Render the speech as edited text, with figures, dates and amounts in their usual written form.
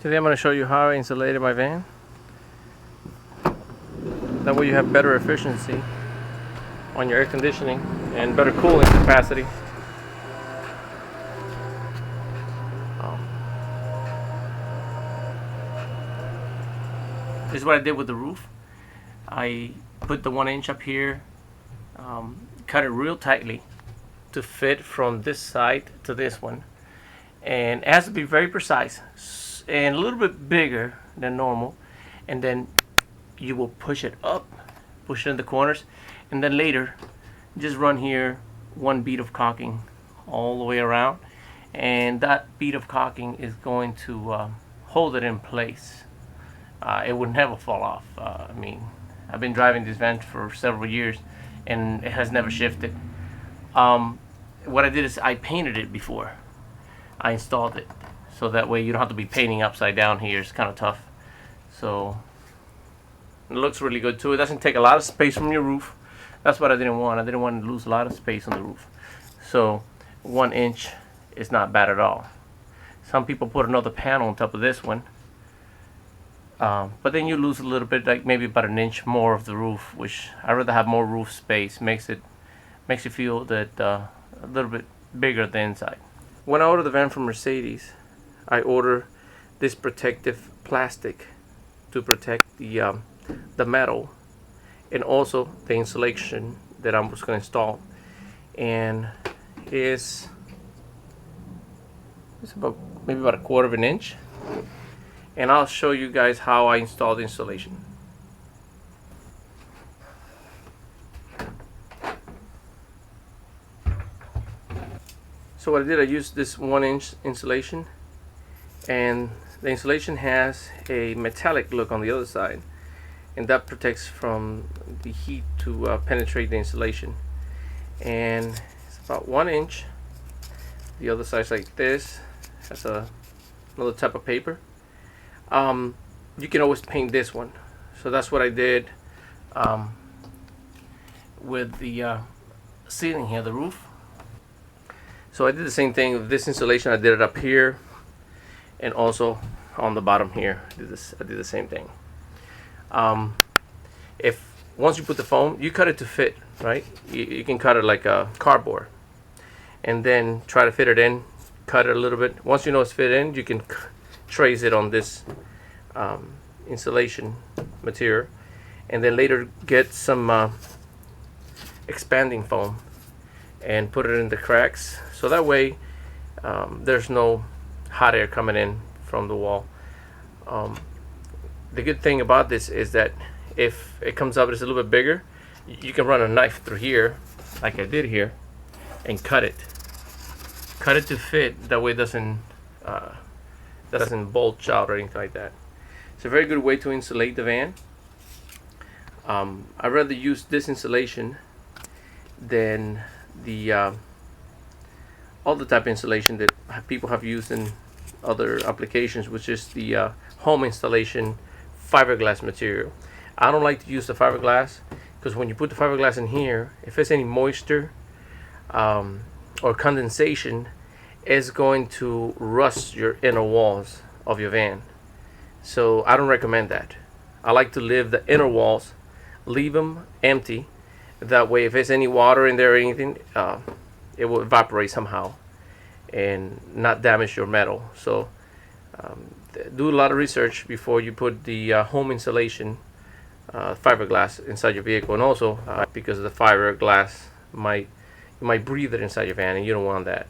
Today I'm going to show you how I insulated my van. That way you have better efficiency on your air conditioning and better cooling capacity. This is what I did with the roof. I put the 1 inch up here, cut it real tightly to fit from this side to this one, and it has to be very precise and a little bit bigger than normal, and then you will push it up, push it in the corners, and then later just run here 1 bead of caulking all the way around, and that bead of caulking is going to hold it in place. It would never fall off. I mean, I've been driving this van for several years and it has never shifted. What I did is I painted it before I installed it, so that way you don't have to be painting upside down here. It's kind of tough. So it looks really good too. It doesn't take a lot of space from your roof. That's what I didn't want. I didn't want to lose a lot of space on the roof. So 1 inch is not bad at all. Some people put another panel on top of this one, but then you lose a little bit, like maybe about 1 inch more of the roof, which I rather have more roof space. Makes you feel that a little bit bigger at the inside. When I ordered the van from Mercedes, I ordered this protective plastic to protect the metal and also the insulation that I was going to install, and it's about maybe about 1/4 inch. And I'll show you guys how I installed the insulation. So what I did, I used this 1 inch insulation, and the insulation has a metallic look on the other side, and that protects from the heat to penetrate the insulation. And it's about 1 inch. The other side's like this. Has another type of paper. You can always paint this one, so that's what I did with the ceiling here, the roof. So I did the same thing with this insulation. I did it up here and also on the bottom here. I did the same thing. If once you put the foam, you cut it to fit, right? You can cut it like a cardboard, and then try to fit it in. Cut it a little bit. Once you know it's fit in, you can trace it on this insulation material, and then later get some expanding foam and put it in the cracks, so that way there's no hot air coming in from the wall. The good thing about this is that if it comes up, it's a little bit bigger, you can run a knife through here like I did here and cut it to fit. That way it doesn't bulge out or anything like that. It's a very good way to insulate the van. I'd rather use this insulation than the other type of insulation that people have used in other applications, which is the home installation fiberglass material. I don't like to use the fiberglass because when you put the fiberglass in here, if there's any moisture or condensation, it's going to rust your inner walls of your van. So I don't recommend that. I like to leave the inner walls, leave them empty. That way if there's any water in there or anything, it will evaporate somehow and not damage your metal. So do a lot of research before you put the home insulation fiberglass inside your vehicle, and also because the fiberglass you might breathe it inside your van, and you don't want that.